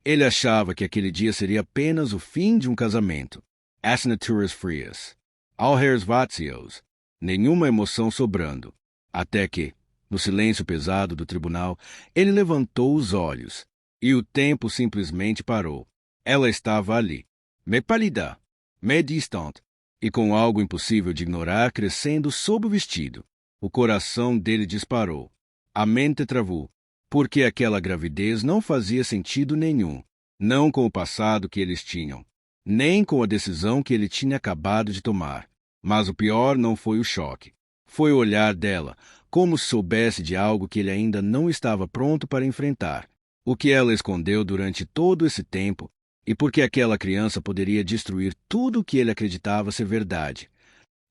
Ele achava que aquele dia seria apenas o fim de um casamento. Assinaturas frias. Alheres vazios. Nenhuma emoção sobrando. Até que, no silêncio pesado do tribunal, ele levantou os olhos. E o tempo simplesmente parou. Ela estava ali. Mais pálida, mais distante, e com algo impossível de ignorar crescendo sob o vestido. O coração dele disparou. A mente travou, porque aquela gravidez não fazia sentido nenhum, não com o passado que eles tinham, nem com a decisão que ele tinha acabado de tomar. Mas o pior não foi o choque. Foi o olhar dela, como se soubesse de algo que ele ainda não estava pronto para enfrentar. O que ela escondeu durante todo esse tempo, e porque aquela criança poderia destruir tudo o que ele acreditava ser verdade.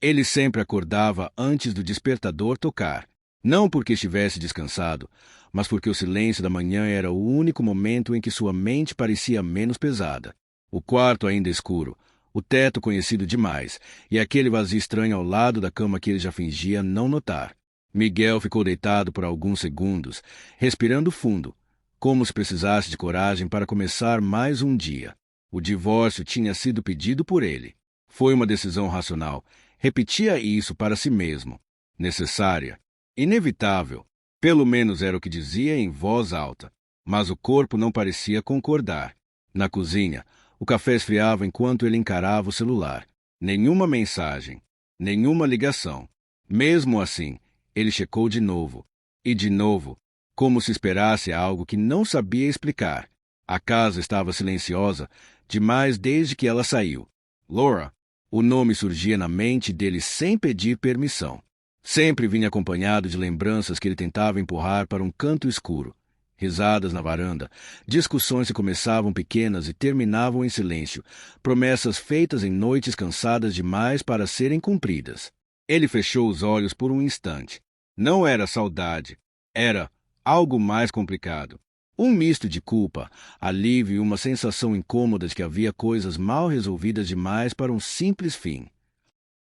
Ele sempre acordava antes do despertador tocar, não porque estivesse descansado, mas porque o silêncio da manhã era o único momento em que sua mente parecia menos pesada. O quarto ainda escuro, o teto conhecido demais, e aquele vazio estranho ao lado da cama que ele já fingia não notar. Miguel ficou deitado por alguns segundos, respirando fundo, como se precisasse de coragem para começar mais um dia. O divórcio tinha sido pedido por ele. Foi uma decisão racional. Repetia isso para si mesmo. Necessária. Inevitável. Pelo menos era o que dizia em voz alta. Mas o corpo não parecia concordar. Na cozinha, o café esfriava enquanto ele encarava o celular. Nenhuma mensagem. Nenhuma ligação. Mesmo assim, ele checou de novo. E de novo, como se esperasse algo que não sabia explicar. A casa estava silenciosa demais desde que ela saiu. Laura. O nome surgia na mente dele sem pedir permissão. Sempre vinha acompanhado de lembranças que ele tentava empurrar para um canto escuro. Risadas na varanda, discussões que começavam pequenas e terminavam em silêncio, promessas feitas em noites cansadas demais para serem cumpridas. Ele fechou os olhos por um instante. Não era saudade, era algo mais complicado. Um misto de culpa, alívio e uma sensação incômoda de que havia coisas mal resolvidas demais para um simples fim.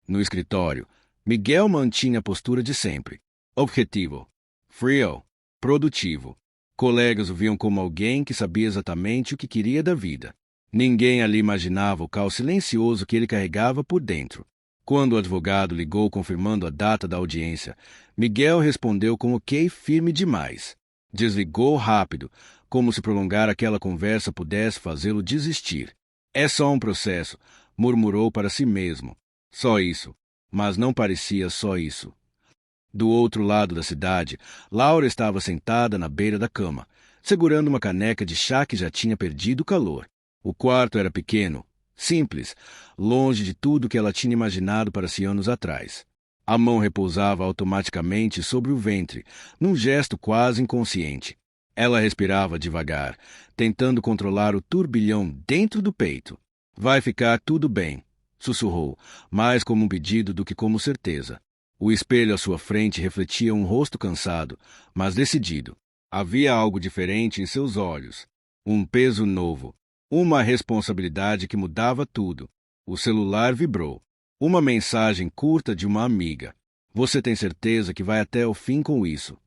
No escritório, Miguel mantinha a postura de sempre. Objetivo. Frio. Produtivo. Colegas o viam como alguém que sabia exatamente o que queria da vida. Ninguém ali imaginava o caos silencioso que ele carregava por dentro. Quando o advogado ligou confirmando a data da audiência, Miguel respondeu com ok firme demais. Desligou rápido, como se prolongar aquela conversa pudesse fazê-lo desistir. É só um processo, murmurou para si mesmo. Só isso. Mas não parecia só isso. Do outro lado da cidade, Laura estava sentada na beira da cama, segurando uma caneca de chá que já tinha perdido o calor. O quarto era pequeno, simples, longe de tudo que ela tinha imaginado para si anos atrás. A mão repousava automaticamente sobre o ventre, num gesto quase inconsciente. Ela respirava devagar, tentando controlar o turbilhão dentro do peito. Vai ficar tudo bem, sussurrou, mais como um pedido do que como certeza. O espelho à sua frente refletia um rosto cansado, mas decidido. Havia algo diferente em seus olhos. Um peso novo. Uma responsabilidade que mudava tudo. O celular vibrou. Uma mensagem curta de uma amiga. Você tem certeza que vai até o fim com isso?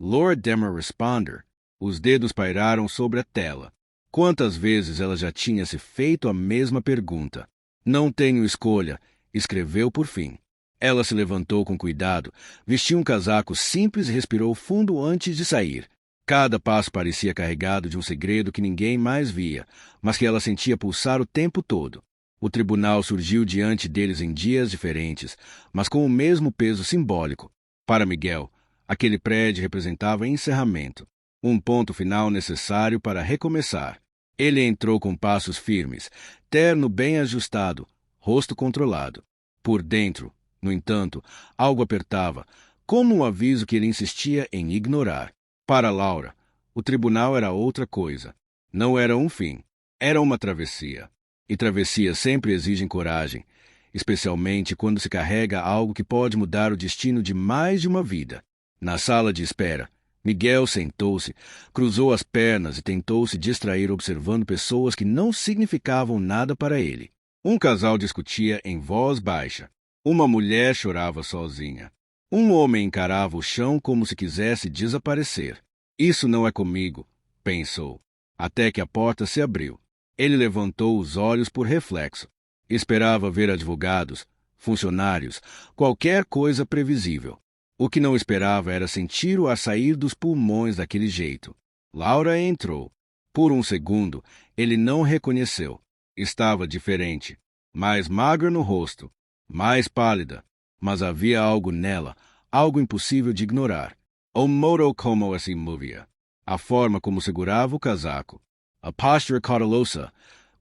Laura Demer Responder. Os dedos pairaram sobre a tela. Quantas vezes ela já tinha se feito a mesma pergunta? Não tenho escolha, escreveu por fim. Ela se levantou com cuidado, vestiu um casaco simples e respirou fundo antes de sair. Cada passo parecia carregado de um segredo que ninguém mais via, mas que ela sentia pulsar o tempo todo. O tribunal surgiu diante deles em dias diferentes, mas com o mesmo peso simbólico. Para Miguel, aquele prédio representava encerramento, um ponto final necessário para recomeçar. Ele entrou com passos firmes, terno bem ajustado, rosto controlado. Por dentro, no entanto, algo apertava, como um aviso que ele insistia em ignorar. Para Laura, o tribunal era outra coisa. Não era um fim, era uma travessia. E travessias sempre exigem coragem, especialmente quando se carrega algo que pode mudar o destino de mais de uma vida. Na sala de espera, Miguel sentou-se, cruzou as pernas e tentou se distrair observando pessoas que não significavam nada para ele. Um casal discutia em voz baixa. Uma mulher chorava sozinha. Um homem encarava o chão como se quisesse desaparecer. Isso não é comigo, pensou. até que a porta se abriu. Ele levantou os olhos por reflexo. Esperava ver advogados, funcionários, qualquer coisa previsível. O que não esperava era sentir o ar sair dos pulmões daquele jeito. Laura entrou. Por um segundo, ele não reconheceu. Estava diferente. Mais magra no rosto, mais pálida, mas havia algo nela, algo impossível de ignorar. O modo como se movia, a forma como segurava o casaco, a postura cautelosa,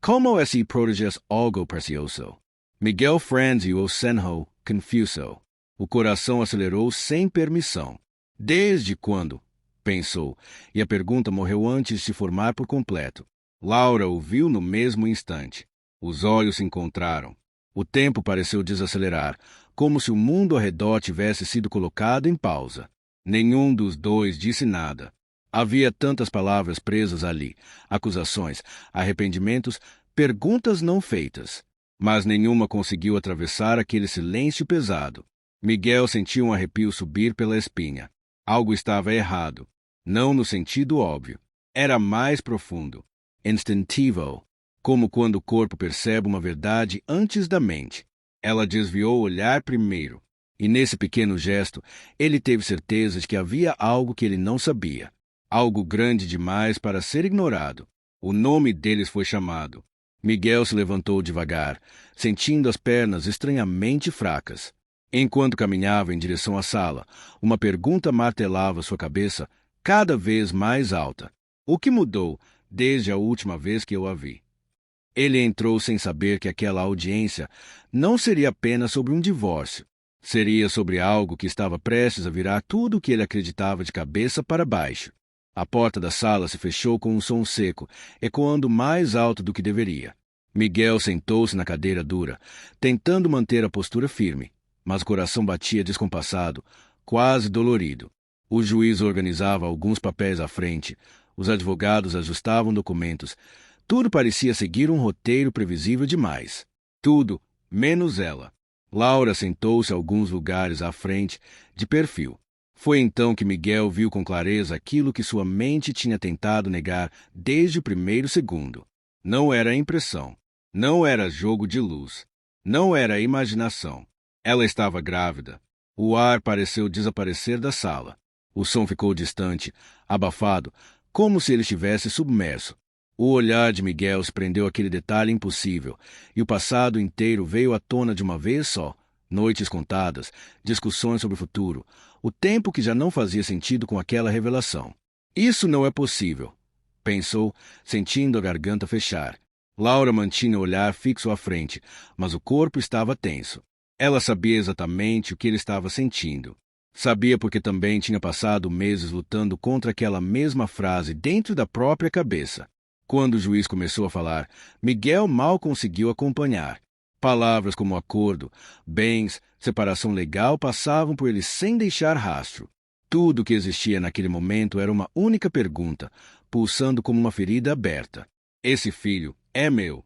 como se proteges algo precioso. Miguel franziu o senho, confuso. O coração acelerou sem permissão. Desde quando? Pensou, e a pergunta morreu antes de se formar por completo. Laura o viu no mesmo instante. Os olhos se encontraram. O tempo pareceu desacelerar, como se o mundo ao redor tivesse sido colocado em pausa. Nenhum dos dois disse nada. Havia tantas palavras presas ali, acusações, arrependimentos, perguntas não feitas. Mas nenhuma conseguiu atravessar aquele silêncio pesado. Miguel sentiu um arrepio subir pela espinha. Algo estava errado. Não no sentido óbvio. Era mais profundo. Instintivo. Como quando o corpo percebe uma verdade antes da mente. Ela desviou o olhar primeiro. E nesse pequeno gesto, ele teve certeza de que havia algo que ele não sabia. Algo grande demais para ser ignorado. O nome deles foi chamado. Miguel se levantou devagar, sentindo as pernas estranhamente fracas. Enquanto caminhava em direção à sala, uma pergunta martelava sua cabeça cada vez mais alta. O que mudou desde a última vez que eu a vi? Ele entrou sem saber que aquela audiência não seria apenas sobre um divórcio. Seria sobre algo que estava prestes a virar tudo o que ele acreditava de cabeça para baixo. A porta da sala se fechou com um som seco, ecoando mais alto do que deveria. Miguel sentou-se na cadeira dura, tentando manter a postura firme, mas o coração batia descompassado, quase dolorido. O juiz organizava alguns papéis à frente, os advogados ajustavam documentos. Tudo parecia seguir um roteiro previsível demais. Tudo, menos ela. Laura sentou-se a alguns lugares à frente, de perfil. Foi então que Miguel viu com clareza aquilo que sua mente tinha tentado negar desde o primeiro segundo. Não era impressão. Não era jogo de luz. Não era imaginação. Ela estava grávida. O ar pareceu desaparecer da sala. O som ficou distante, abafado, como se ele estivesse submerso. O olhar de Miguel se prendeu àquele detalhe impossível, e o passado inteiro veio à tona de uma vez só. Noites contadas, discussões sobre o futuro, o tempo que já não fazia sentido com aquela revelação. Isso não é possível, pensou, sentindo a garganta fechar. Laura mantinha o olhar fixo à frente, mas o corpo estava tenso. Ela sabia exatamente o que ele estava sentindo. Sabia porque também tinha passado meses lutando contra aquela mesma frase dentro da própria cabeça. Quando o juiz começou a falar, Miguel mal conseguiu acompanhar. Palavras como acordo, bens, separação legal passavam por ele sem deixar rastro. Tudo o que existia naquele momento era uma única pergunta, pulsando como uma ferida aberta. Esse filho é meu.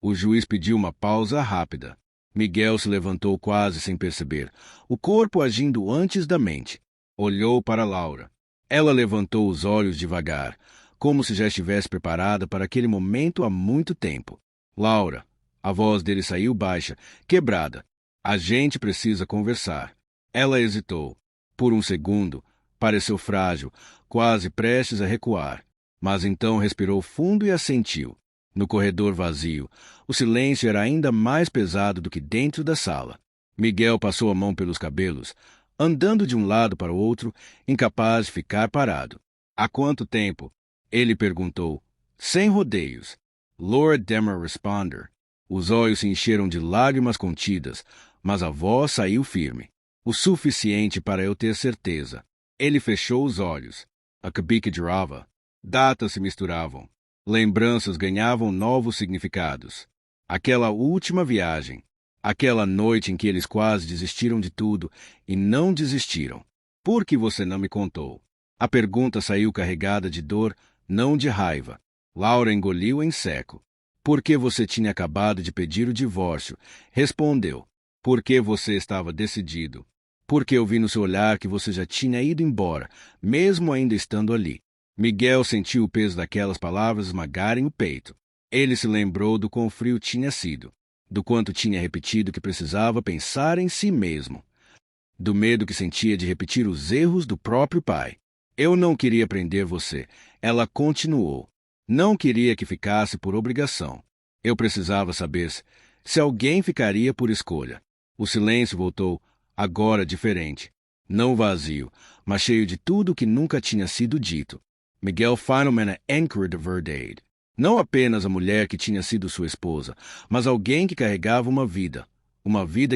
O juiz pediu uma pausa rápida. Miguel se levantou quase sem perceber, o corpo agindo antes da mente. Olhou para Laura. Ela levantou os olhos devagar, como se já estivesse preparada para aquele momento há muito tempo. Laura, a voz dele saiu baixa, quebrada. A gente precisa conversar. Ela hesitou. Por um segundo, pareceu frágil, quase prestes a recuar. Mas então respirou fundo e assentiu. No corredor vazio, o silêncio era ainda mais pesado do que dentro da sala. Miguel passou a mão pelos cabelos, andando de um lado para o outro, incapaz de ficar parado. Há quanto tempo? Ele perguntou, sem rodeios. Lord Demer responder. Os olhos se encheram de lágrimas contidas, mas a voz saiu firme. O suficiente para eu ter certeza. Ele fechou os olhos. A cabeça girava. Datas se misturavam. Lembranças ganhavam novos significados. Aquela última viagem. Aquela noite em que eles quase desistiram de tudo e não desistiram. Por que você não me contou? A pergunta saiu carregada de dor, não de raiva. Laura engoliu em seco. Por que você tinha acabado de pedir o divórcio? Respondeu. Porque você estava decidido. Porque eu vi no seu olhar que você já tinha ido embora, mesmo ainda estando ali. Miguel sentiu o peso daquelas palavras esmagarem o peito. Ele se lembrou do quão frio tinha sido, do quanto tinha repetido que precisava pensar em si mesmo, do medo que sentia de repetir os erros do próprio pai. Eu não queria prender você, ela continuou. Não queria que ficasse por obrigação. Eu precisava saber se alguém ficaria por escolha. O silêncio voltou, agora diferente. Não vazio, mas cheio de tudo que nunca tinha sido dito. Miguel finalmente anchored de verdade. Não apenas a mulher que tinha sido sua esposa, mas alguém que carregava uma vida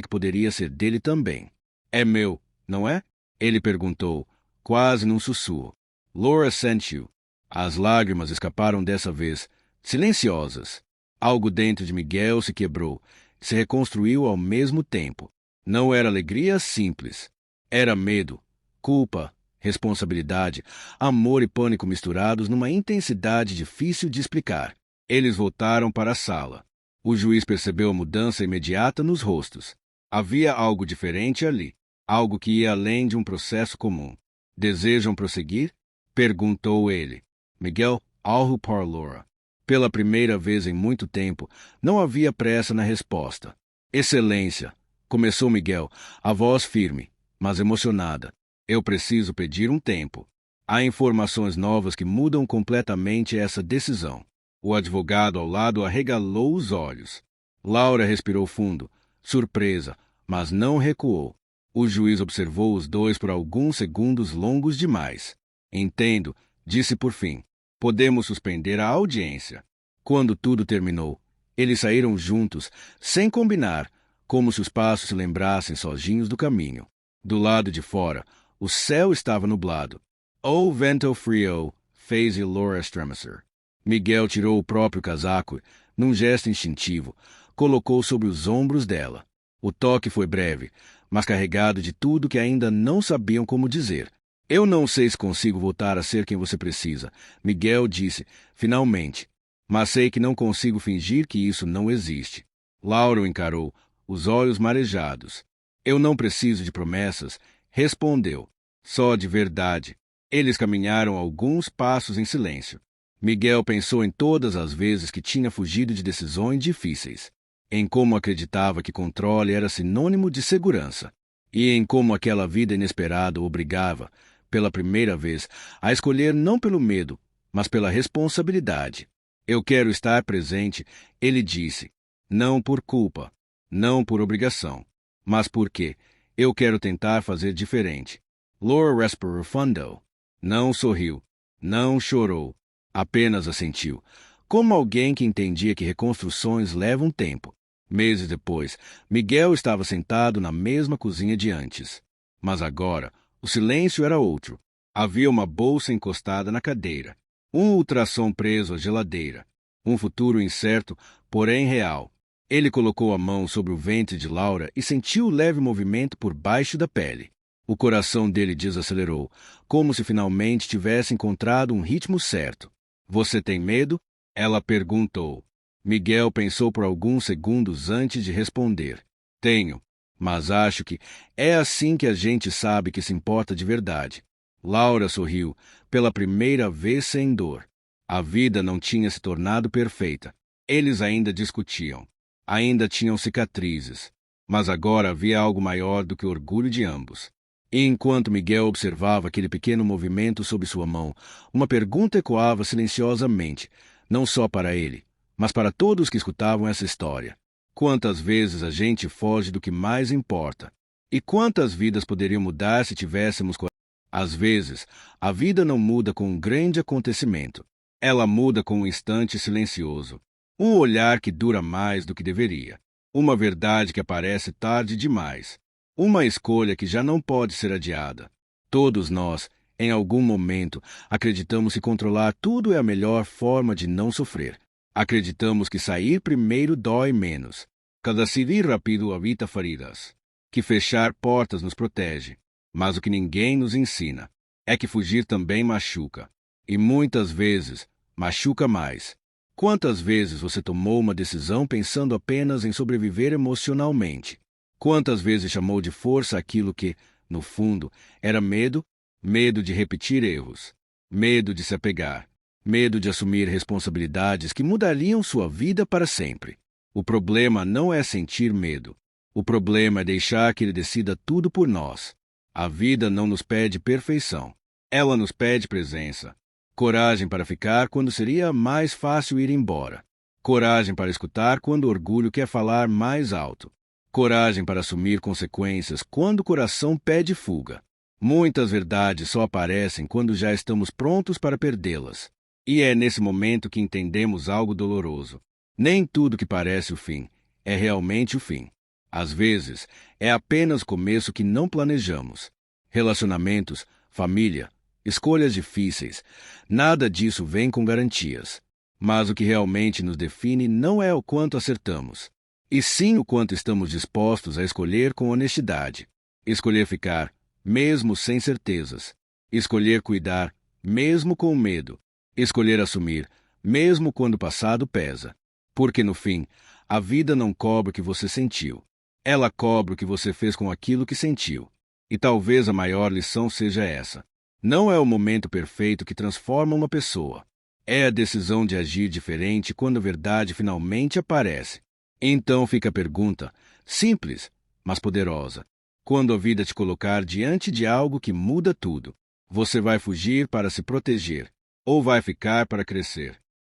que poderia ser dele também. É meu, não é? Ele perguntou, quase num sussurro. Laura sent you. As lágrimas escaparam dessa vez, silenciosas. Algo dentro de Miguel se quebrou, se reconstruiu ao mesmo tempo. Não era alegria simples. Era medo, culpa, responsabilidade, amor e pânico misturados numa intensidade difícil de explicar. Eles voltaram para a sala. O juiz percebeu a mudança imediata nos rostos. Havia algo diferente ali, algo que ia além de um processo comum. Desejam prosseguir? Perguntou ele. Miguel olhou para Laura. Pela primeira vez em muito tempo, não havia pressa na resposta. Excelência, começou Miguel, a voz firme, mas emocionada. Eu preciso pedir um tempo. Há informações novas que mudam completamente essa decisão. O advogado ao lado arregalou os olhos. Laura respirou fundo, surpresa, mas não recuou. O juiz observou os dois por alguns segundos longos demais. Entendo, disse por fim. Podemos suspender a audiência. Quando tudo terminou, eles saíram juntos, sem combinar, como se os passos se lembrassem sozinhos do caminho. Do lado de fora, o céu estava nublado. O vento frio fez Laura estremecer. Miguel tirou o próprio casaco e, num gesto instintivo, colocou sobre os ombros dela. O toque foi breve, mas carregado de tudo que ainda não sabiam como dizer. Eu não sei se consigo voltar a ser quem você precisa, Miguel disse, finalmente. Mas sei que não consigo fingir que isso não existe. Laura o encarou, os olhos marejados. Eu não preciso de promessas, respondeu. Só de verdade. Eles caminharam alguns passos em silêncio. Miguel pensou em todas as vezes que tinha fugido de decisões difíceis, em como acreditava que controle era sinônimo de segurança, e em como aquela vida inesperada o obrigava, pela primeira vez, a escolher não pelo medo, mas pela responsabilidade. Eu quero estar presente, ele disse, não por culpa, não por obrigação, mas porque eu quero tentar fazer diferente. Laura respirou fundo. Não sorriu, não chorou, apenas assentiu, como alguém que entendia que reconstruções levam tempo. Meses depois, Miguel estava sentado na mesma cozinha de antes. Mas agora, o silêncio era outro. Havia uma bolsa encostada na cadeira, um ultrassom preso à geladeira, um futuro incerto, porém real. Ele colocou a mão sobre o ventre de Laura e sentiu o leve movimento por baixo da pele. O coração dele desacelerou, como se finalmente tivesse encontrado um ritmo certo. Você tem medo? Ela perguntou. Miguel pensou por alguns segundos antes de responder. Tenho, mas acho que é assim que a gente sabe que se importa de verdade. Laura sorriu, pela primeira vez sem dor. A vida não tinha se tornado perfeita. Eles ainda discutiam. Ainda tinham cicatrizes. Mas agora havia algo maior do que o orgulho de ambos. E enquanto Miguel observava aquele pequeno movimento sob sua mão, uma pergunta ecoava silenciosamente, não só para ele, mas para todos que escutavam essa história. Quantas vezes a gente foge do que mais importa? E quantas vidas poderiam mudar se tivéssemos coragem? Às vezes, a vida não muda com um grande acontecimento. Ela muda com um instante silencioso. Um olhar que dura mais do que deveria. Uma verdade que aparece tarde demais. Uma escolha que já não pode ser adiada. Todos nós, em algum momento, acreditamos que controlar tudo é a melhor forma de não sofrer. Acreditamos que sair primeiro dói menos. Que decidir rápido evita feridas. Que fechar portas nos protege. Mas o que ninguém nos ensina é que fugir também machuca. E muitas vezes, machuca mais. Quantas vezes você tomou uma decisão pensando apenas em sobreviver emocionalmente? Quantas vezes chamou de força aquilo que, no fundo, era medo? Medo de repetir erros. Medo de se apegar. Medo de assumir responsabilidades que mudariam sua vida para sempre. O problema não é sentir medo. O problema é deixar que ele decida tudo por nós. A vida não nos pede perfeição. Ela nos pede presença. Coragem para ficar quando seria mais fácil ir embora. Coragem para escutar quando o orgulho quer falar mais alto. Coragem para assumir consequências quando o coração pede fuga. Muitas verdades só aparecem quando já estamos prontos para perdê-las. E é nesse momento que entendemos algo doloroso. Nem tudo que parece o fim é realmente o fim. Às vezes, é apenas o começo que não planejamos. Relacionamentos, família, escolhas difíceis, nada disso vem com garantias. Mas o que realmente nos define não é o quanto acertamos, e sim o quanto estamos dispostos a escolher com honestidade. Escolher ficar, mesmo sem certezas. Escolher cuidar, mesmo com medo. Escolher assumir, mesmo quando o passado pesa. Porque, no fim, a vida não cobra o que você sentiu. Ela cobra o que você fez com aquilo que sentiu. E talvez a maior lição seja essa. Não é o momento perfeito que transforma uma pessoa. É a decisão de agir diferente quando a verdade finalmente aparece. Então fica a pergunta, simples, mas poderosa. Quando a vida te colocar diante de algo que muda tudo, você vai fugir para se proteger ou vai ficar para crescer?